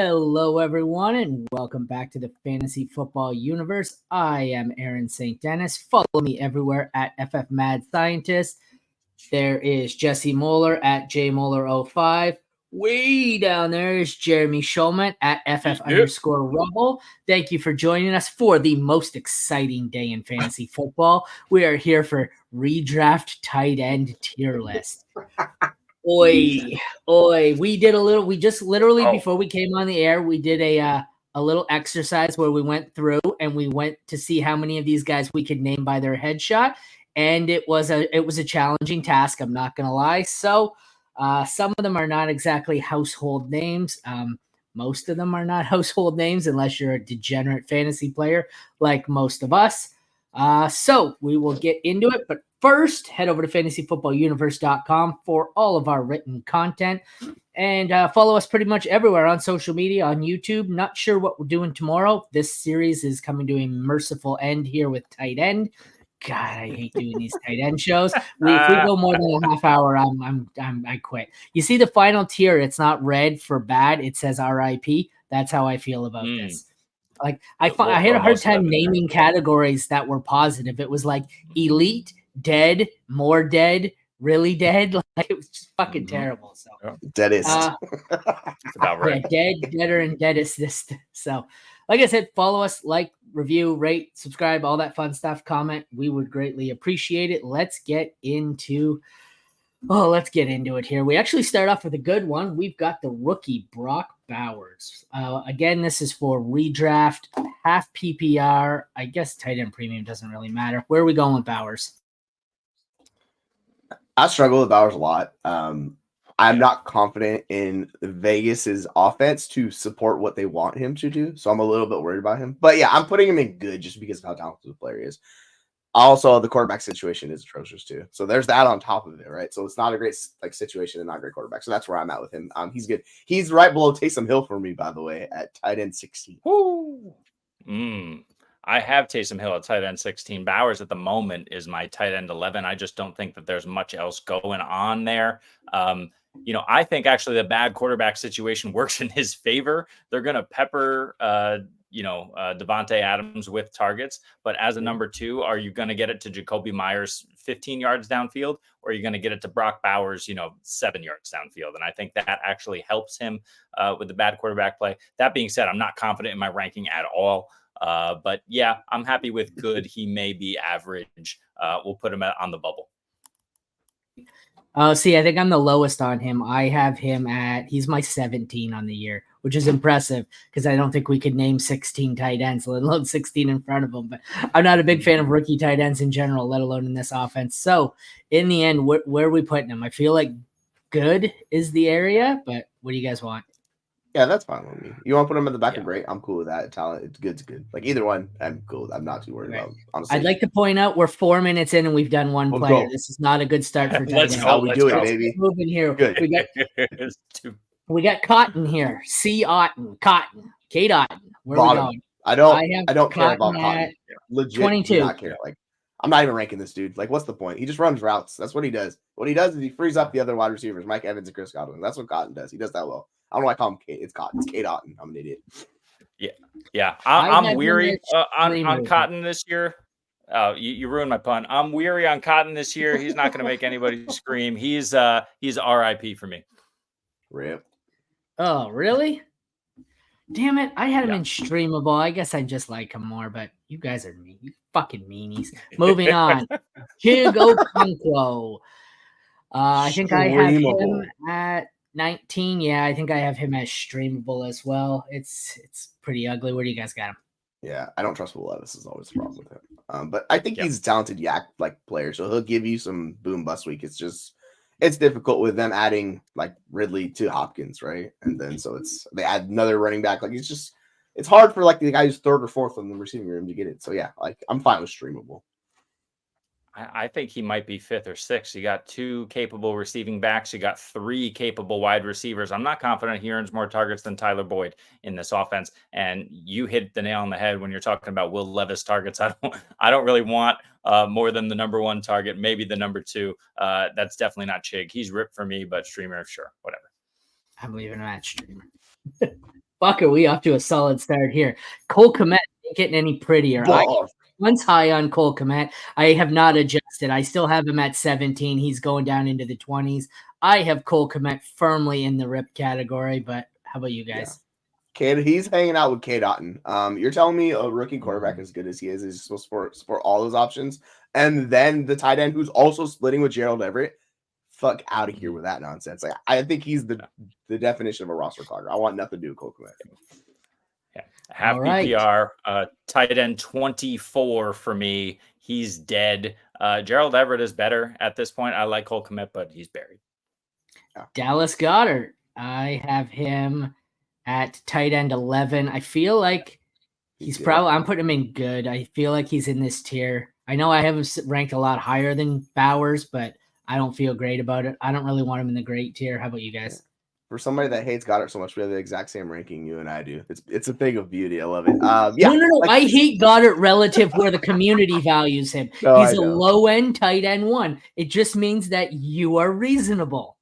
Hello, everyone, and welcome back to the Fantasy Football Universe. I am Aaron St. Dennis. Follow me everywhere at FF Mad Scientist. There is Jesse Moeller at JMoeller05. Way down there is Jeremy Schultz at FF_Rebel. Thank you for joining us for the most exciting day in fantasy football. We are here for redraft tight end tier list. We just literally before we came on the air, we did a little exercise where we went through and we went to see how many of these guys we could name by their headshot. And it was a challenging task. I'm not going to lie. So some of them are not exactly household names. Most of them are not household names unless you're a degenerate fantasy player like most of us. So we will get into it. But first, head over to fantasyfootballuniverse.com for all of our written content. And follow us pretty much everywhere on social media, on YouTube. Not sure what we're doing tomorrow. This series is coming to a merciful end here with tight end. God, I hate doing these tight end shows. If we go more than a half hour, I quit. You see the final tier, it's not red for bad. It says RIP. That's how I feel about this. Like I had a hard time naming categories that were positive. It was like elite, dead, more dead, really dead. Like it was just fucking terrible. So deadest. It's about right. Yeah, dead, deader, and deadest. So, like I said, follow us, like, review, rate, subscribe, all that fun stuff. Comment. We would greatly appreciate it. Let's get into it here. We actually start off with a good one. We've got the rookie Brock Bowers. Again, this is for redraft, half PPR. I guess tight end premium doesn't really matter. Where are we going with Bowers? I struggle with Bowers a lot. I'm not confident in Vegas's offense to support what they want him to do, so I'm a little bit worried about him. But yeah, I'm putting him in good just because of how talented the player is. Also, the quarterback situation is atrocious too. So there's that on top of it, right? So it's not a great situation and not a great quarterback. So that's where I'm at with him. He's good. He's right below Taysom Hill for me, by the way, at tight end 16. Woo. I have Taysom Hill at tight end 16. Bowers at the moment is my tight end 11. I just don't think that there's much else going on there. I think actually the bad quarterback situation works in his favor. They're going to pepper Devontae Adams with targets, but as a number two, are you going to get it to Jacoby Myers 15 yards downfield, or are you going to get it to Brock Bowers, 7 yards downfield? And I think that actually helps him with the bad quarterback play. That being said, I'm not confident in my ranking at all. But yeah, I'm happy with good. He may be average. We'll put him on the bubble. I think I'm the lowest on him. I have him he's my 17 on the year, which is impressive because I don't think we could name 16 tight ends, let alone 16 in front of them. But I'm not a big fan of rookie tight ends in general, let alone in this offense. So in the end, where are we putting him? I feel like good is the area, but what do you guys want? Yeah, that's fine with me. You want to put him in the back of great? I'm cool with that. Talent, it's good. It's good. Like either one, I'm cool. I'm not too worried about. Honestly, I'd like to point out we're 4 minutes in and we've done one player. Go. This is not a good start for That's how we do it, baby. Moving here. Good. We got Cotton here. C. Otton. Cotton. Cade Otton. Where Bottom. are we going? I don't care about Cotton. Legit, 22. Do not care. Like I'm not even ranking this dude. Like, what's the point? He just runs routes. That's what he does. What he does is he frees up the other wide receivers, Mike Evans and Chris Godwin. That's what Cotton does. He does that well. I don't know why I call him Cade. It's Cotton. It's Cade Otton. I'm an idiot. Yeah. I'm weary on Cotton this year. You ruined my pun. I'm weary on Cotton this year. He's not going to make anybody scream. He's RIP for me. Rip. Oh, really? Damn it. I had him in streamable. I guess I just like him more, but you guys are mean. You fucking meanies. Moving on. Okonkwo. I think I have him at 19. Yeah, I think I have him as streamable as well. It's pretty ugly. Where do you guys got him? Yeah, I don't trust Will Levis is always the problem with him. But I think he's a talented player, so he'll give you some boom bust week. It's difficult with them adding like Ridley to Hopkins, right? And then so they add another running back. Like it's hard for like the guy who's third or fourth in the receiving room to get it. So yeah, like I'm fine with streamable. I think he might be fifth or sixth. You got 2 capable receiving backs. You got 3 capable wide receivers. I'm not confident he earns more targets than Tyler Boyd in this offense. And you hit the nail on the head when you're talking about Will Levis targets. I don't really want more than the number 1 target, maybe the number 2. That's definitely not Chig. He's ripped for me, but streamer, sure, whatever. I'm leaving him at streamer. Fuck, are we off to a solid start here? Cole Kmet ain't getting any prettier. I once high on Cole Kmet. I have not adjusted. I still have him at 17. He's going down into the 20s. I have Cole Kmet firmly in the rip category, but how about you guys? Cade, he's hanging out with Cade Otton. You're telling me a rookie quarterback as good as he is supposed to support all those options, and then the tight end who's also splitting with Gerald Everett. Fuck out of here with that nonsense. Like, I think he's the definition of a roster clogger. I want nothing to do with Cole Kmet. Yeah. Half PPR, tight end 24 for me. He's dead. Gerald Everett is better at this point. I like Cole Kmet, but he's buried. Dallas Goedert. I have him at tight end 11. I feel like I'm putting him in good. I feel like he's in this tier. I know I have him ranked a lot higher than Bowers, but I don't feel great about it. I don't really want him in the great tier. How about you guys? For somebody that hates Goedert so much, we have the exact same ranking you and I do. It's a thing of beauty. I love it. No. Like, I hate Goedert relative where the community values him. He's a low-end tight end 1. It just means that you are reasonable.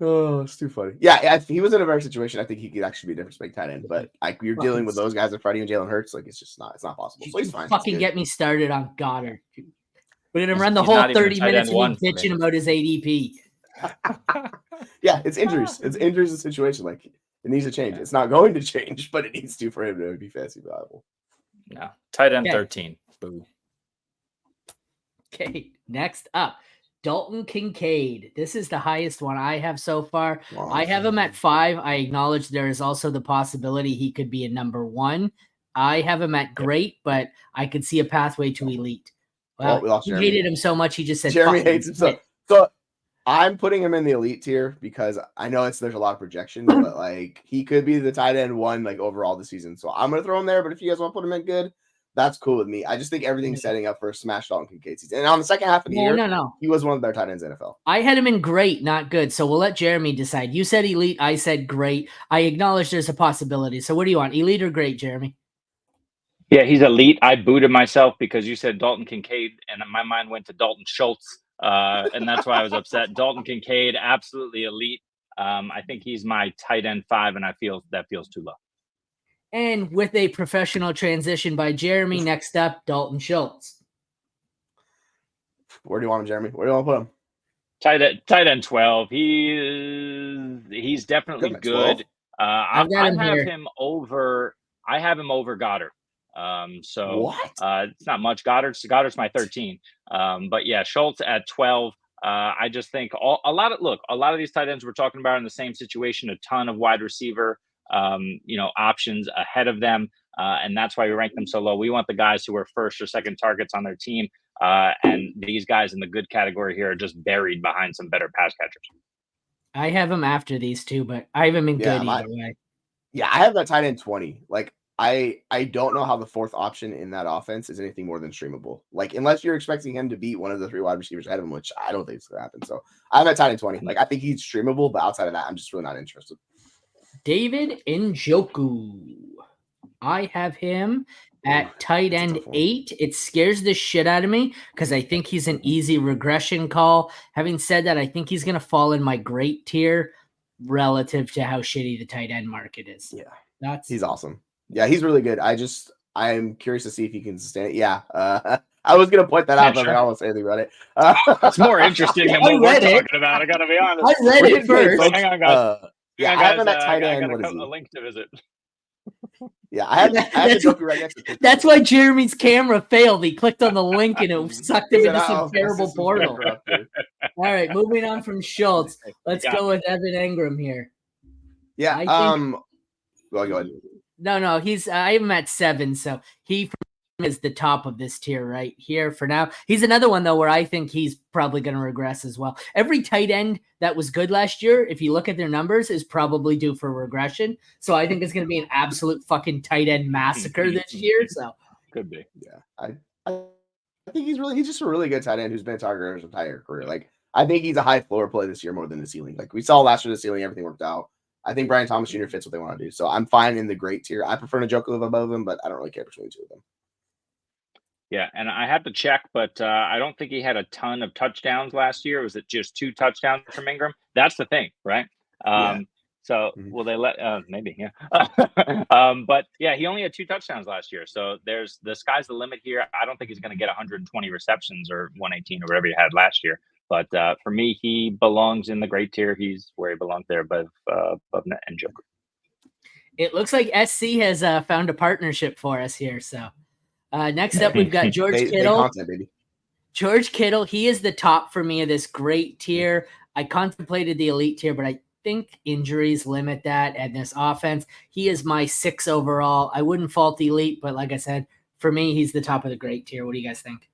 Oh, it's too funny. Yeah, if he was in a better situation, I think he could actually be a different big tight end. But like you're dealing with those guys in front of you and Jalen Hurts, like it's not possible. So he's fine. Fucking get me started on Goedert. We're gonna run the whole 30 minutes of me bitching about his ADP. Yeah, it's injuries. It's injuries a situation. Like it needs to change. It's not going to change, but it needs to for him to be fantasy valuable. No. Tight end 13. Boo. Okay, next up. Dalton Kincaid. This is the highest one I have so far. Wow. I have him at 5. I acknowledge there is also the possibility he could be a number 1. I have him at great, but I could see a pathway to elite. Well, he hated him so much, he just said Jeremy hates him so I'm putting him in the elite tier because I know there's a lot of projections, but like he could be the tight end 1 like overall this season. So I'm gonna throw him there, but if you guys want to put him in good, that's cool with me. I just think everything's setting up for a smash Dalton Kincaid season. And on the second half of the year, he was one of their tight ends in the NFL. I had him in great, not good. So we'll let Jeremy decide. You said elite, I said great. I acknowledge there's a possibility. So what do you want, elite or great, Jeremy? Yeah, he's elite. I booted myself because you said Dalton Kincaid, and my mind went to Dalton Schultz, and that's why I was upset. Dalton Kincaid, absolutely elite. I think he's my tight end 5, and I feel that feels too low. And with a professional transition by Jeremy, next up, Dalton Schultz. Where do you want him, Jeremy? Where do you want to put him? Tight end 12. He's definitely good. I have him over Goedert. So it's not much. Goddard's my 13. But yeah, Schultz at 12. I just think a lot of these tight ends we're talking about are in the same situation, a ton of wide receiver options ahead of them. And that's why we rank them so low. We want the guys who are first or second targets on their team. And these guys in the good category here are just buried behind some better pass catchers. I have them after these two, but I have them in good either way. Yeah, I have that tight end 20. Like I don't know how the fourth option in that offense is anything more than streamable. Like unless you're expecting him to beat one of the 3 wide receivers ahead of him, which I don't think is going to happen. So I have that tight end 20. Like I think he's streamable, but outside of that, I'm just really not interested. David Njoku. I have him at tight end 8. It scares the shit out of me because I think he's an easy regression call. Having said that, I think he's going to fall in my great tier relative to how shitty the tight end market is. Yeah, he's awesome. Yeah, he's really good. I'm curious to see if he can sustain it. Yeah, I was gonna point that out, but I don't want to say anything about it. It's more interesting than what we're talking about. I gotta be honest. I read it first. Hang on, guys. I have him at tight end. I got a link to visit. Yeah, I have Njoku right next to it. That's why Jeremy's camera failed. He clicked on the link and it sucked him into some terrible portal. All right, moving on from Schultz. Let's go with Evan Engram here. Yeah. Well, go ahead. No. I have him at 7, so he is the top of this tier right here for now. He's another one though where I think he's probably going to regress as well. Every tight end that was good last year, if you look at their numbers, is probably due for regression. So I think it's going to be an absolute fucking tight end massacre this year. So could be. Yeah, I think he's just a really good tight end who's been a target his entire career. Like I think he's a high floor play this year more than the ceiling. Like we saw last year, the ceiling everything worked out. I think Brian Thomas Jr. fits what they want to do. So I'm fine in the great tier. I prefer Njoku above him, but I don't really care between the two of them. Yeah, and I have to check, but I don't think he had a ton of touchdowns last year. Was it just 2 touchdowns from Engram? That's the thing, right? So will they let maybe, yeah. But yeah, he only had 2 touchdowns last year. So there's the sky's the limit here. I don't think he's going to get 120 receptions or 118 or whatever he had last year. But for me, he belongs in the great tier. He's where he belongs there above Njoku. It looks like SC has found a partnership for us here. So next up, we've got George Kittle. Content, baby. George Kittle, he is the top for me of this great tier. I contemplated the elite tier, but I think injuries limit that. And this offense, he is my 6 overall. I wouldn't fault the elite, but like I said, for me, he's the top of the great tier. What do you guys think?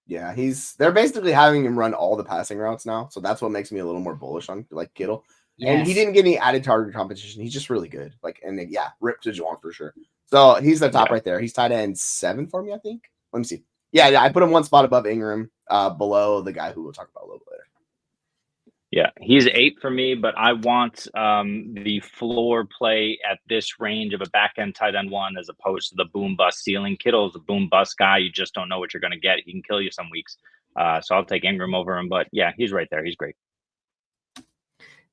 Yeah, they're basically having him run all the passing routes now. So that's what makes me a little more bullish on like Kittle. Yes. And he didn't get any added target competition. He's just really good. Like, and then, yeah, rip to Juwan for sure. So he's the top right there. He's tight end 7 for me, I think. Let me see. Yeah, I put him 1 spot above Engram, below the guy who we'll talk about a little bit later. Yeah, he's 8 for me, but I want the floor play at this range of a back end tight end 1 as opposed to the boom bust ceiling. Kittle's a boom bust guy. You just don't know what you're going to get. He can kill you some weeks. So I'll take Engram over him. But yeah, he's right there. He's great.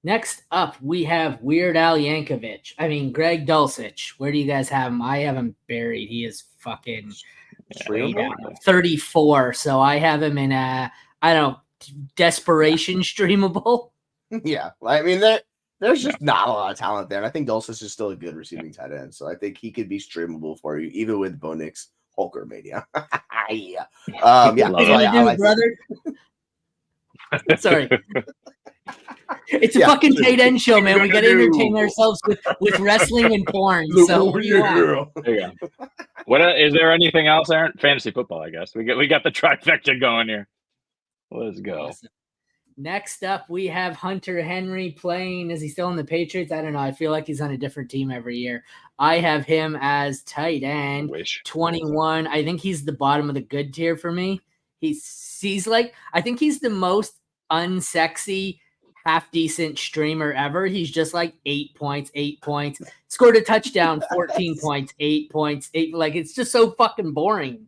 Next up, we have Weird Al Yankovic. I mean, Greg Dulcich. Where do you guys have him? I have him buried. He is fucking 34. So I have him in desperation streamable. Yeah, I mean there's just not a lot of talent there, and I think Dulcich is still a good receiving tight end, so I think he could be streamable for you, even with Bo Nix Hulker mania. Yeah, yeah. Brother. Sorry, it's a fucking tight end show, man. We got to entertain ourselves with wrestling and porn. So what do you want? There you go. What is there anything else, Aaron? Fantasy football, I guess. We got the trifecta going here. Let's go. Awesome. Next up, we have Hunter Henry playing. Is he still in the Patriots? I don't know. I feel like he's on a different team every year. I have him as tight end 21. I think he's the bottom of the good tier for me. He's like, I think he's the most unsexy, half decent streamer ever. He's just like 8 points, scored a touchdown, 14 points, 8 points, 8. Like, it's just so fucking boring.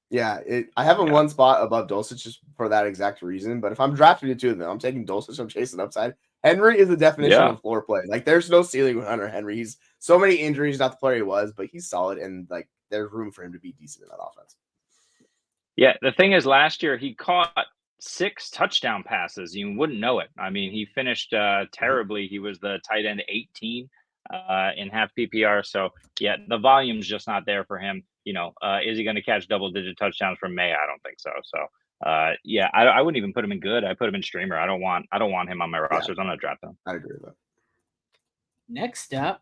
Yeah, I have him 1 spot above Dulcich just for that exact reason. But if I'm drafting the 2 of them, I'm taking Dulcich. I'm chasing upside. Henry is the definition of floor play. Like, there's no ceiling with Hunter Henry. He's so many injuries, not the player he was, but he's solid, and like there's room for him to be decent in that offense. Yeah, the thing is, last year he caught 6 touchdown passes. You wouldn't know it. I mean, he finished terribly. He was the tight end 18 in half PPR. So yeah, the volume's just not there for him. You know, is he going to catch double-digit touchdowns from May? I don't think so. So, yeah, I wouldn't even put him in good. I put him in streamer. I don't want him on my rosters. I'm not drafting him. I agree with that. Next up,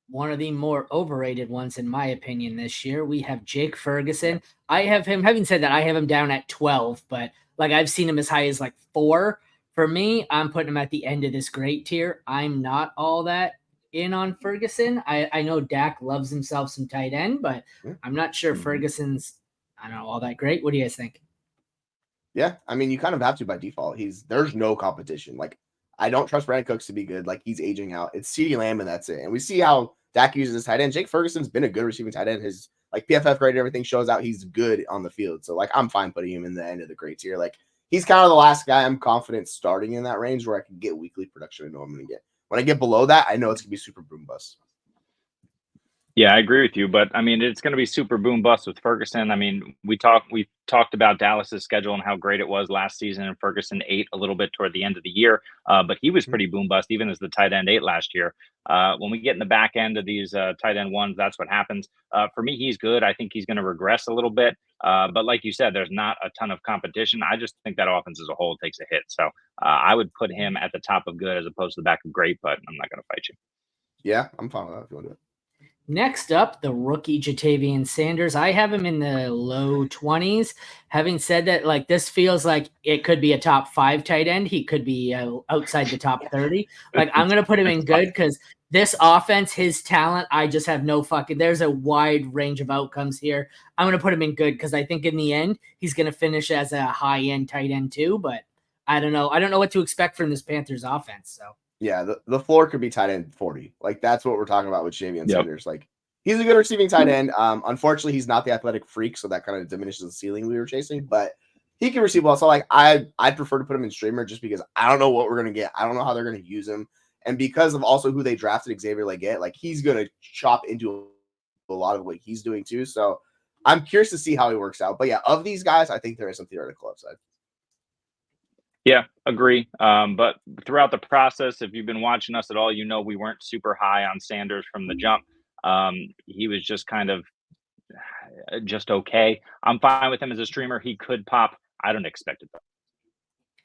one of the more overrated ones, in my opinion, this year, we have Jake Ferguson. I have him, having said that, I have him down at 12, but like I've seen him as high as like 4. For me, I'm putting him at the end of this great tier. I'm not all that in on Ferguson. I know Dak loves himself some tight end, but I'm not sure Ferguson's, I don't know, all that great. What do you guys think? Yeah, I mean, you kind of have to by default. There's no competition. Like, I don't trust Brandon Cooks to be good. Like, he's aging out. It's CeeDee Lamb, and that's it. And we see how Dak uses his tight end. Jake Ferguson's been a good receiving tight end. His like PFF grade and everything shows out he's good on the field. So like, I'm fine putting him in the end of the great tier. Like, he's kind of the last guy I'm confident starting in that range where I can get weekly production. I know I'm going to get. When I get below that, I know it's going to be super boom bust. Yeah, I agree with you, but I mean, it's going to be super boom bust with Ferguson. I mean, we talked about Dallas's schedule and how great it was last season, and Ferguson ate a little bit toward the end of the year, but he was pretty boom bust even as the tight end 8 last year. When we get in the back end of these tight end 1s, that's what happens. For me, he's good. I think he's going to regress a little bit, but like you said, there's not a ton of competition. I just think that offense as a whole takes a hit. So I would put him at the top of good as opposed to the back of great, but I'm not going to fight you. Yeah, I'm fine with that if you want to do it. Next up, the rookie Jatavian Sanders. I have him in the low 20s. Having said that, like, this feels like it could be a top 5 tight end. He could be outside the top 30. Like, I'm going to put him in good because this offense, his talent, I just have no fucking – there's a wide range of outcomes here. I'm going to put him in good because I think in the end, he's going to finish as a high-end tight end too, but I don't know. I don't know what to expect from this Panthers offense, so. Yeah, the floor could be tight end 40. Like, that's what we're talking about with Jatavian Sanders. Like, he's a good receiving tight end. Unfortunately, he's not the athletic freak, so that kind of diminishes the ceiling we were chasing. But he can receive well. So, like, I'd prefer to put him in streamer just because I don't know what we're going to get. I don't know how they're going to use him. And because of also who they drafted, Xavier Leggett, like he's going to chop into a lot of what he's doing too. So I'm curious to see how he works out. But yeah, of these guys, I think there is some theoretical upside. Yeah, agree. But throughout the process, if you've been watching us at all, you know we weren't super high on Sanders from the jump. He was just kind of just okay. I'm fine with him as a streamer. He could pop. I don't expect it though.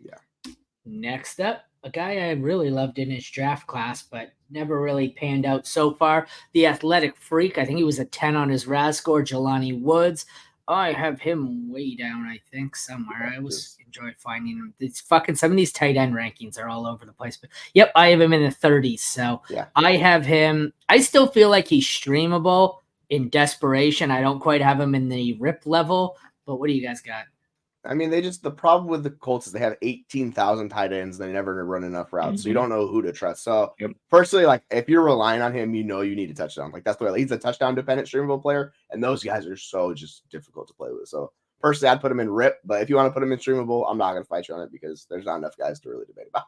Yeah. Next up, a guy I really loved in his draft class, but never really panned out so far. The athletic freak. I think he was a 10 on his RAS score. Jelani Woods. I have him way down, I think, somewhere. I always enjoy finding him. It's fucking some of these tight end rankings are all over the place. But yep, I have him in the 30s. So yeah. I have him. I still feel like he's streamable in desperation. I don't quite have him in the rip level. But what do you guys got? I mean, the problem with the Colts is they have 18,000 tight ends. And they never run enough routes. So you don't know who to trust. So personally, like if you're relying on him, you know you need a touchdown. Like that's the way he's a touchdown dependent streamable player. And those guys are so just difficult to play with. So personally, I'd put him in rip. But if you want to put him in streamable, I'm not going to fight you on it because there's not enough guys to really debate about.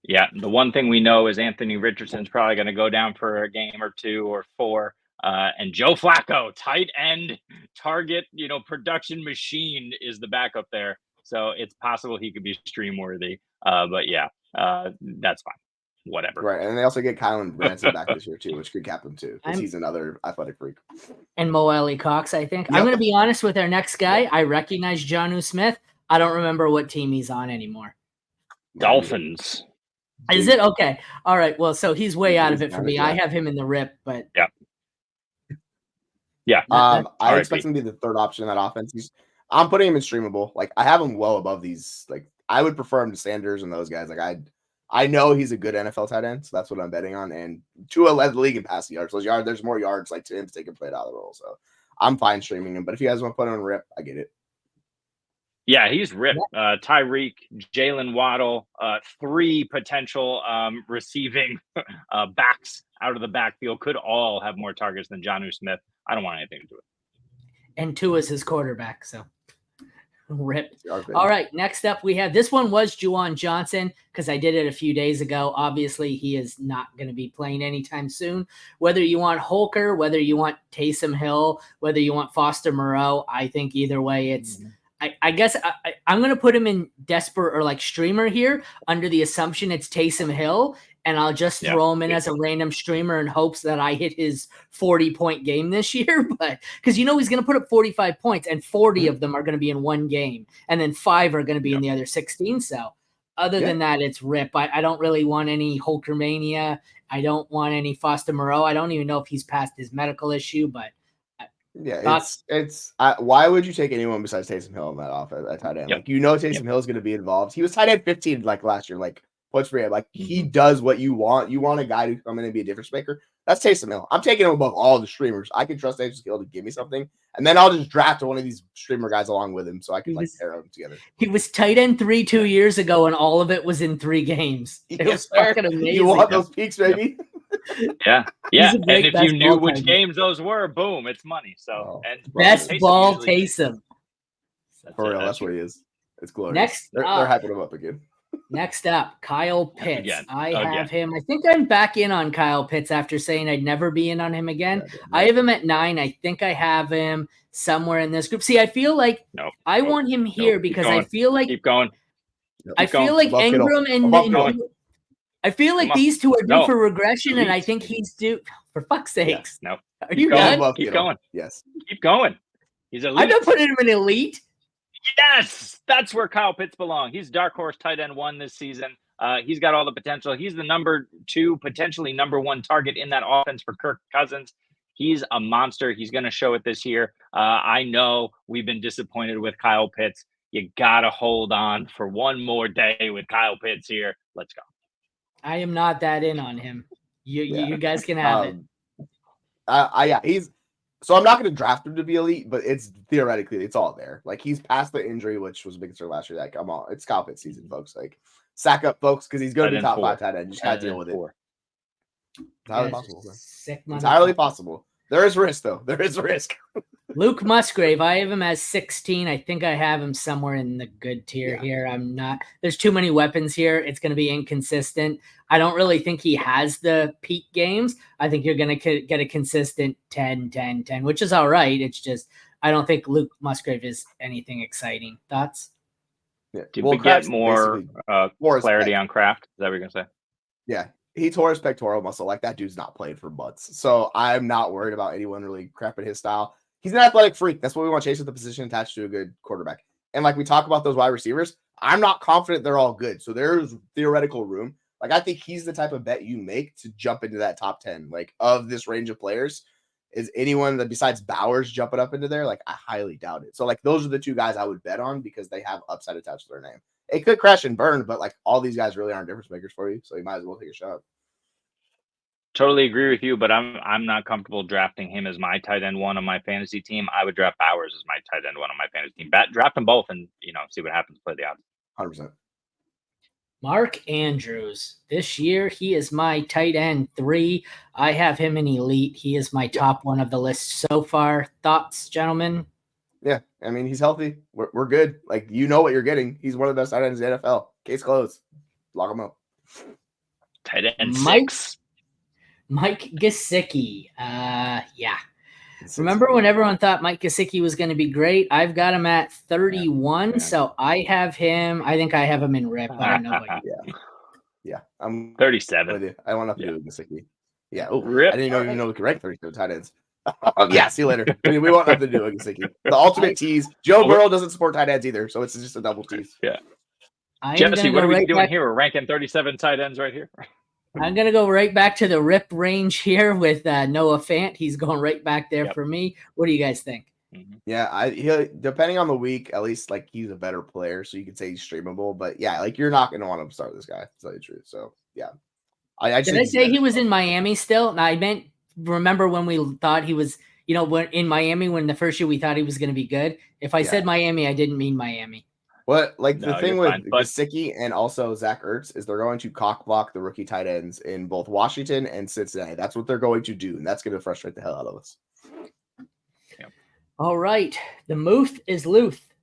Yeah. The one thing we know is Anthony Richardson's probably going to go down for a game or 2 or 4. And Joe Flacco, tight end, target, production machine is the backup there. So it's possible he could be stream worthy. But yeah, that's fine. Whatever. Right. And they also get Kylan Branson back this year too, which could cap him too. Because he's another athletic freak. And Mo Alley Cox, I think. Yep. I'm going to be honest with our next guy. Yep. I recognize Jonnu Smith. I don't remember what team he's on anymore. Dolphins. Is it? Okay. All right. Well, so he's way out of it for me. Yeah. I have him in the rip, but yeah. Yeah. I expect him to be the third option in that offense. I'm putting him in streamable. Like I have him well above these. Like I would prefer him to Sanders and those guys. Like I know he's a good NFL tight end, so that's what I'm betting on. And Tua led the league in passing yards. Those yards, there's more yards like to him to take and play it out of the role. So I'm fine streaming him. But if you guys want to put him in rip, I get it. Yeah, he's ripped. Tyreek, Jalen Waddle, 3 potential receiving backs out of the backfield could all have more targets than Jonnu Smith. I don't want anything to do it. And Tua's his quarterback, so rip. All right, next up we have, this one was Juwan Johnson because I did it a few days ago. Obviously, he is not going to be playing anytime soon. Whether you want Holker, whether you want Taysom Hill, whether you want Foster Moreau, I think either way it's I guess I'm going to put him in desperate or like streamer here under the assumption it's Taysom Hill, and I'll just throw him in as a random streamer in hopes that I hit his 40-point game this year. But because he's going to put up 45 points and 40 of them are going to be in one game, and then 5 are going to be in the other 16. So other than that, it's rip. I don't really want any Hulkermania. I don't want any Foster Moreau. I don't even know if he's past his medical issue, but yeah, it's why would you take anyone besides Taysom Hill in that offense at tight end? Like Taysom Hill is going to be involved. He was tight end 15 like last year. Like points per game. Like he does what you want. You want a guy to come in and be a difference maker. That's Taysom Hill. I'm taking him above all the streamers. I can trust Taysom Hill to give me something, and then I'll just draft one of these streamer guys along with him so I can pair them together. He was tight end 3 2 years ago, and all of it was in 3 games. It was fucking amazing. You want those peaks, baby? Yeah. And if you knew which games those were, boom, it's money. So and best ball Taysom. For real, that's what he is. It's glorious. They're hyping him up again. Next up, Kyle Pitts. I have him. I think I'm back in on Kyle Pitts after saying I'd never be in on him again. I have him at 9. I think I have him somewhere in this group. See, I feel like I want him here because I feel like keep going. I feel like Engram and I feel like these two are due for regression, and I think he's due. For fuck's sakes. No. Are you done? Keep going. Yes. Keep going. He's elite. I'm not putting him in elite. Yes, that's where Kyle Pitts belongs. He's dark horse tight end 1 this season. He's got all the potential. He's the number 2, potentially number 1 target in that offense for Kirk Cousins. He's a monster. He's going to show it this year. I know we've been disappointed with Kyle Pitts. You got to hold on for one more day with Kyle Pitts here. Let's go. I am not that in on him. You guys can have it. He's so I'm not going to draft him to be elite, but it's theoretically it's all there. Like he's past the injury, which was a big concern last year. Like come on, it's Kyle Pitts season, folks. Like sack up, folks, because he's going to be top 5 tight end. You just got to deal with it. Entirely possible. Entirely possible. There is risk, though. There is risk. Luke Musgrave, I have him as 16. I think I have him somewhere in the good tier here. I'm not. There's too many weapons here. It's going to be inconsistent. I don't really think he has the peak games. I think you're going to get a consistent 10, 10, 10, which is all right. It's just I don't think Luke Musgrave is anything exciting. Thoughts? Yeah. Did we get more clarity on Kraft? Is that what you're going to say? Yeah. He tore his pectoral muscle. Like, that dude's not played for months. So I'm not worried about anyone really crapping his style. He's an athletic freak. That's what we want to chase with the position attached to a good quarterback. And like we talk about those wide receivers, I'm not confident they're all good. So there's theoretical room. Like, I think he's the type of bet you make to jump into that top 10. Like, of this range of players, is anyone that besides Bowers jumping up into there? Like, I highly doubt it. So like, those are the two guys I would bet on because they have upside attached to their name. It could crash and burn, but like all these guys really aren't difference makers for you. So you might as well take a shot. Totally agree with you, but I'm not comfortable drafting him as my tight end one on my fantasy team. I would draft Bowers as my tight end one on my fantasy team. Draft them both and, see what happens. Play the odds. 100%. Mark Andrews. This year, he is my tight end 3. I have him in elite. He is my top one of the list so far. Thoughts, gentlemen? Yeah, I mean, he's healthy. We're good. Like, you know what you're getting. He's one of the best tight ends in the NFL. Case closed. Lock him up. Tight end 6. Mike Gesicki. Yeah. Remember when everyone thought Mike Gesicki was going to be great? I've got him at 31, so I have him. I think I have him in rip. I don't know about you. Yeah. I'm 37. with you. I want to do Gesicki. Yeah. Oh, rip. I didn't even know we could rank 32 tight ends. Yeah, see you later. I mean, we want nothing to do with Gesicki. The ultimate tease. Joe Burrow doesn't support tight ends either, so it's just a double tease. Yeah. Jesse, what are we doing here? We're ranking 37 tight ends right here. I'm going to go right back to the rip range here with Noah Fant. He's going right back there for me. What do you guys think? Yeah, he depending on the week, at least like he's a better player, so you could say he's streamable. But yeah, like you're not going to want to start this guy, to tell you the truth. So yeah, did I say he was in Miami still? No, I meant remember when we thought he was, when in Miami when the first year we thought he was going to be good. If I said Miami, I didn't mean Miami. What the thing with Gesicki and also Zach Ertz is they're going to cock block the rookie tight ends in both Washington and Cincinnati. That's what they're going to do, and that's going to frustrate the hell out of us. Yep. All right, the Muth is Luth.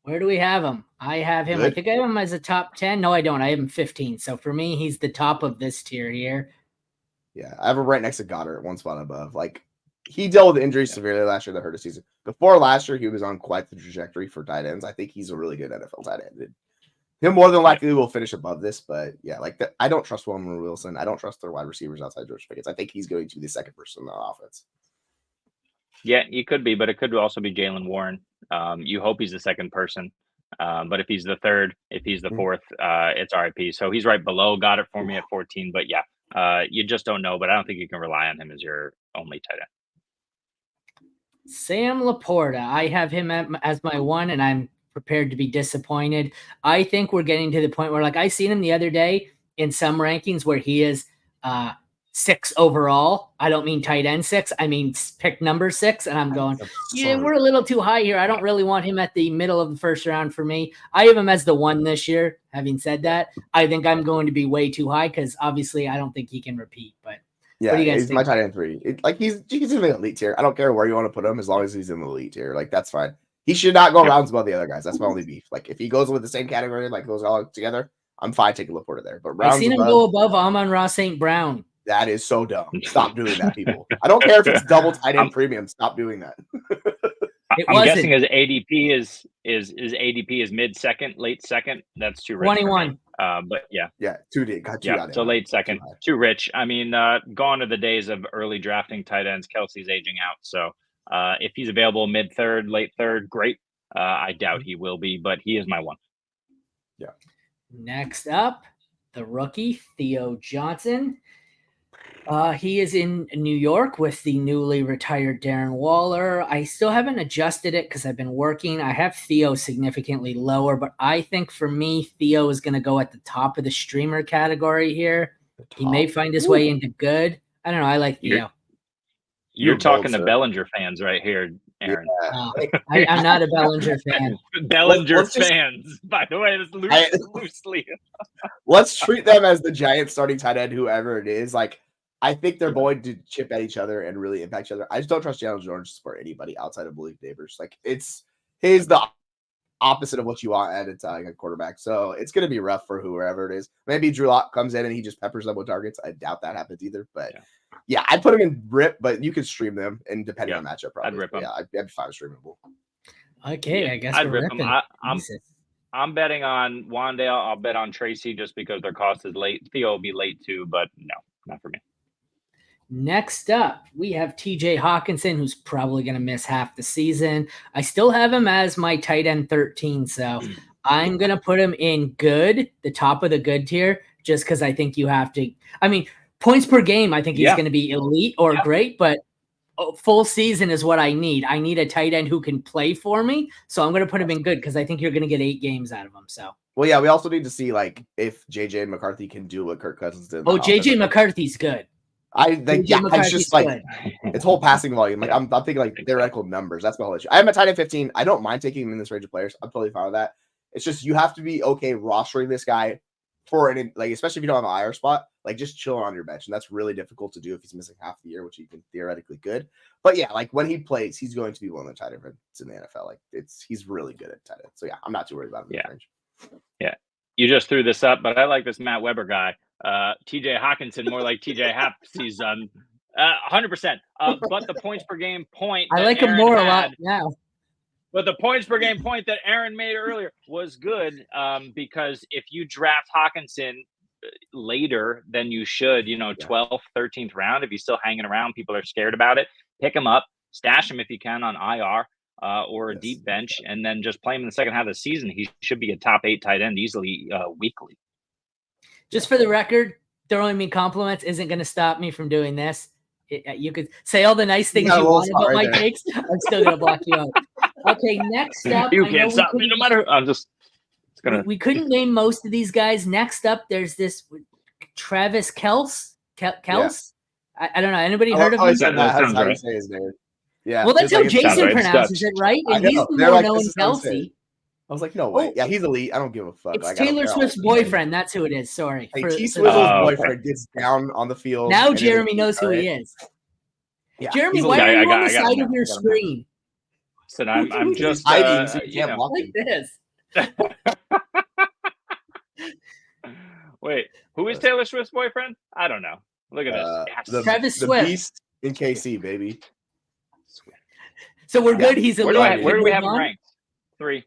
Where do we have him? I have him. Good. I think I have him as a top 10. No, I don't. I have him 15. So for me, he's the top of this tier here. Yeah, I have him right next to Goedert, one spot above. Like, he dealt with injuries severely last year that hurt his season. Before last year, he was on quite the trajectory for tight ends. I think he's a really good NFL tight end. Him more than likely will finish above this, but yeah, I don't trust Wilson. I don't trust their wide receivers outside George Pickens. I think he's going to be the second person in the offense. Yeah, he could be, but it could also be Jaylen Warren. You hope he's the second person, but if he's the third, if he's the fourth, it's RIP. So he's right below. Got it for me at 14, but yeah, you just don't know. But I don't think you can rely on him as your only tight end. Sam Laporta, I have him as my one, and I'm prepared to be disappointed. I think we're getting to the point where, like, I seen him the other day in some rankings where he is 6 overall. I don't mean tight end 6. I mean pick number 6, and I'm going, we're a little too high here. I don't really want him at the middle of the first round for me. I have him as the 1 this year. Having said that, I think I'm going to be way too high because obviously I don't think he can repeat, but yeah, he's my tight end 3. He's in the elite tier. I don't care where you want to put him as long as he's in the elite tier. Like, that's fine. He should not go rounds above the other guys. That's my only beef. Like, if he goes with the same category, like those all together, I'm fine taking Laporta there. But rounds I've seen him go above Amon-Ra St. Brown. That is so dumb. Stop doing that, people. I don't care if it's double tight end premium. Stop doing that. I'm guessing his ADP is ADP is mid second, late second. That's too rich. 21. But yeah, too deep. So late second, too rich. I mean, gone are the days of early drafting tight ends. Kelsey's aging out, so if he's available mid third, late third, great. I doubt he will be, but he is my one. Yeah. Next up, the rookie Theo Johnson. He is in New York with the newly retired Darren Waller. I still haven't adjusted it because I've been working. I have Theo significantly lower, but I think for me, Theo is going to go at the top of the streamer category here. He may find his way into good. I don't know. I like Theo. You're talking to Bellinger fans right here, Aaron. Yeah. I'm not a Bellinger fan. Bellinger fans, by the way, loosely. Let's treat them as the Giants starting tight end, whoever it is. Like, I think they're going to chip at each other and really impact each other. I just don't trust Jalen George to support anybody outside of Malik Neighbors. Like he's the opposite of what you want at a quarterback. So it's going to be rough for whoever it is. Maybe Drew Lock comes in and he just peppers them with targets. I doubt that happens either. But yeah, I'd put them in rip, but you could stream them and depending on matchup, probably. I'd rip them. Yeah, I'd be fine streamable. Okay, I guess I'd we're rip them. I'm betting on Wandale. I'll bet on Tracy just because their cost is late. Theo will be late too, but no, not for me. Next up, we have TJ Hawkinson, who's probably going to miss half the season. I still have him as my tight end 13, so I'm going to put him in good, the top of the good tier, just because I think you have to. I mean, points per game, I think he's going to be elite or great, but full season is what I need. I need a tight end who can play for me, so I'm going to put him in good because I think you're going to get 8 games out of him. So. Well, yeah, we also need to see if JJ McCarthy can do what Kirk Cousins did. Oh, JJ McCarthy's good. It's just like it's whole passing volume. Like I'm thinking like theoretical numbers. That's my whole issue. I have a tight end 15. I don't mind taking him in this range of players. I'm totally fine with that. It's just you have to be okay rostering this guy for especially if you don't have an IR spot, like just chill on your bench. And that's really difficult to do if he's missing half the year, which he can theoretically could. But yeah, like when he plays, he's going to be one of the tight ends in the NFL. Like he's really good at tight end. So yeah, I'm not too worried about him in this range. Yeah. You just threw this up, but I like this Matt Weber guy. TJ Hawkinson, more like TJ Happ season. 100%. But the points per game point. I like him more a lot now. But the points per game point that Aaron made earlier was good because if you draft Hawkinson later than you should, 12th, 13th round, if he's still hanging around, people are scared about it. Pick him up, stash him if you can on IR. Or a deep bench, and then just play him in the second half of the season. He should be a top 8 tight end easily weekly. Just for the record, throwing me compliments isn't going to stop me from doing this. You could say all the nice things you want about my takes. I'm still going to block you out. Okay, next up. You can't stop me no matter. I'm just going to. We couldn't name most of these guys. Next up, there's this Travis Kelce. Kelce? Yeah. I don't know. Anybody heard of him? That's how you say his name. Yeah. Well, that's how Jason pronounces it, right? And he's the more known Kelce. I was like, no way. Yeah, he's elite. I don't give a fuck. It's Taylor Swift's boyfriend. That's who it is. Sorry. Hey, T Swizzle's boyfriend gets down on the field. Now Jeremy knows who he is. Yeah, Jeremy, why are you on the side of your screen? So I'm just hiding so you can't walk like this. Wait, who is Taylor Swift's boyfriend? I don't know. Look at this. Travis Swift. The beast in KC, baby. So we're good. He's elite. Where do we have him ranked? 3.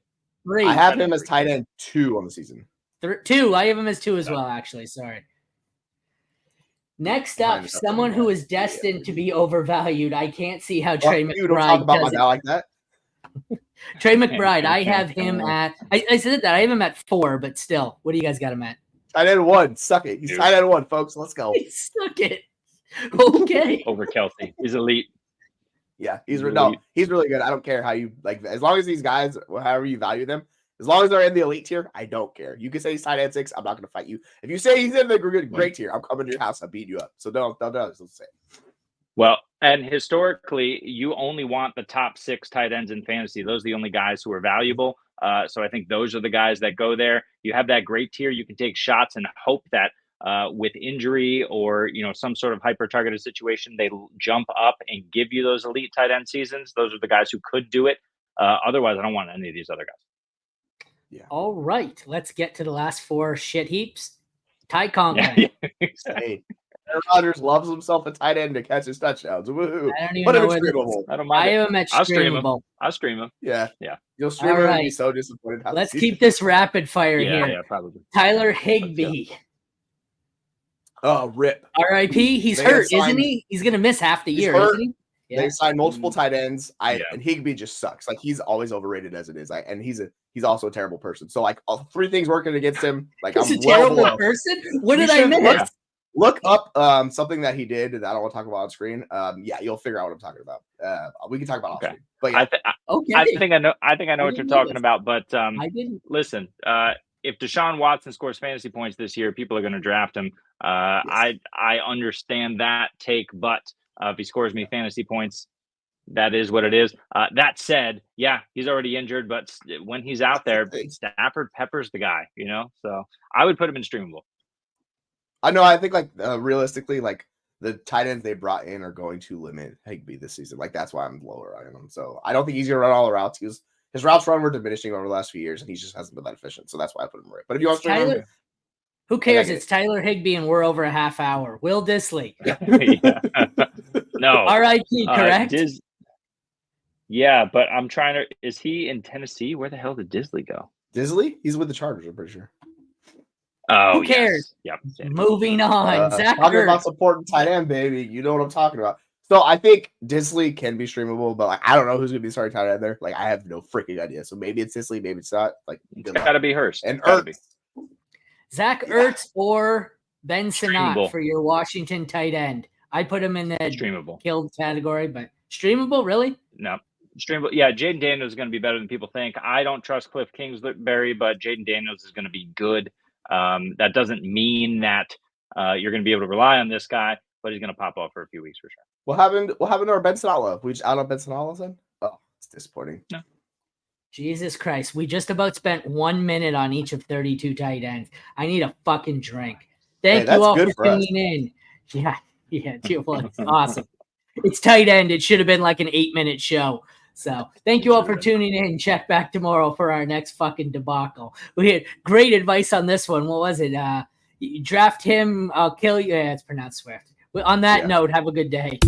I have him as tight end 2 on the season. 2. I have him as 2 as well, actually. Sorry. Next up, someone who is destined to be overvalued. I can't see how Trey McBride don't talk about my guy like that. Trey McBride, I have him at I said that. I have him at 4, but still. What do you guys got him at? Tight end 1. Suck it. He's tight end 1, folks. Let's go. Suck it. Okay. Over Kelce. He's elite. Yeah, he's really good. I don't care how you as long as these guys, however you value them, as long as they're in the elite tier, I don't care. You can say he's tight end 6. I'm not going to fight you. If you say he's in the great tier, I'm coming to your house. I'm beating you up. So don't say. Well, and historically, you only want the top 6 tight ends in fantasy. Those are the only guys who are valuable. So I think those are the guys that go there. You have that great tier. You can take shots and hope that with injury or some sort of hyper targeted situation, they jump up and give you those elite tight end seasons. Those are the guys who could do it. Otherwise, I don't want any of these other guys. Yeah. All right, let's get to the last 4 shit heaps. Ty Conklin. Hey, Aaron Rodgers loves himself a tight end to catch his touchdowns. Woohoo! I don't even know I don't mind. I have him at streamable. I'll stream him. Yeah. You'll stream him and be so disappointed. Let's keep this rapid fire here. Yeah, probably. Tyler Higbee. Oh, rip. R.I.P. He's hurt, isn't he? He's going to miss half the year, isn't he? Yeah. They signed multiple tight ends. And Higbee just sucks. Like he's always overrated as it is. And he's also a terrible person. So like all 3 things working against him. Like he's a terrible person. What did I miss? Look up something that he did that I don't want to talk about on screen. Yeah, you'll figure out what I'm talking about. We can talk about off screen. But yeah. I think I know what you're talking about. But I didn't listen. If Deshaun Watson scores fantasy points this year, people are going to draft him. Yes. I understand that take, but if he scores me fantasy points, that is what it is. That said, yeah, he's already injured, but when he's out there, Stafford peppers the guy, So I would put him in streamable. I know. I think realistically, the tight ends they brought in are going to limit Higbee this season. Like, that's why I'm lower on him. So I don't think he's going to run all the routes. His routes run were diminishing over the last few years, and he just hasn't been that efficient. So that's why I put him right. But if you want to stream him, who cares? It's Tyler Higbee, and we're over a half hour. Will Dissly. No. R.I.P., correct? Yeah, but I'm trying to – is he in Tennessee? Where the hell did Dissly go? Dissly? He's with the Chargers, I'm pretty sure. Oh, who cares? Yes. Yep. Moving on. Zach talking Ertz. about supporting tight end, baby. You know what I'm talking about. So I think Dissly can be streamable, but like I don't know who's gonna be starting tight end there. Like I have no freaking idea. So maybe it's Dissly, maybe it's not. Like it's gotta be Hurst. And Ertz. Zach Ertz or Ben Sinnott for your Washington tight end. I put him in the streamable killed category, but streamable, really? No. Streamable. Yeah, Jaden Daniels is going to be better than people think. I don't trust Cliff Kingsbury, but Jaden Daniels is going to be good. That doesn't mean that you're going to be able to rely on this guy, but he's going to pop off for a few weeks for sure. What happened to our Ben Sinnott love? We just out on Ben Sinnott all of a sudden? Oh, it's disappointing. No. Jesus Christ. We just about spent 1 minute on each of 32 tight ends. I need a fucking drink. Thank you all for tuning in. Yeah, it's awesome. It's tight end. It should have been like an 8-minute show. So thank you all for tuning in. Check back tomorrow for our next fucking debacle. We had great advice on this one. What was it? You draft him, I'll kill you. Yeah, it's pronounced Swift. On that note, have a good day.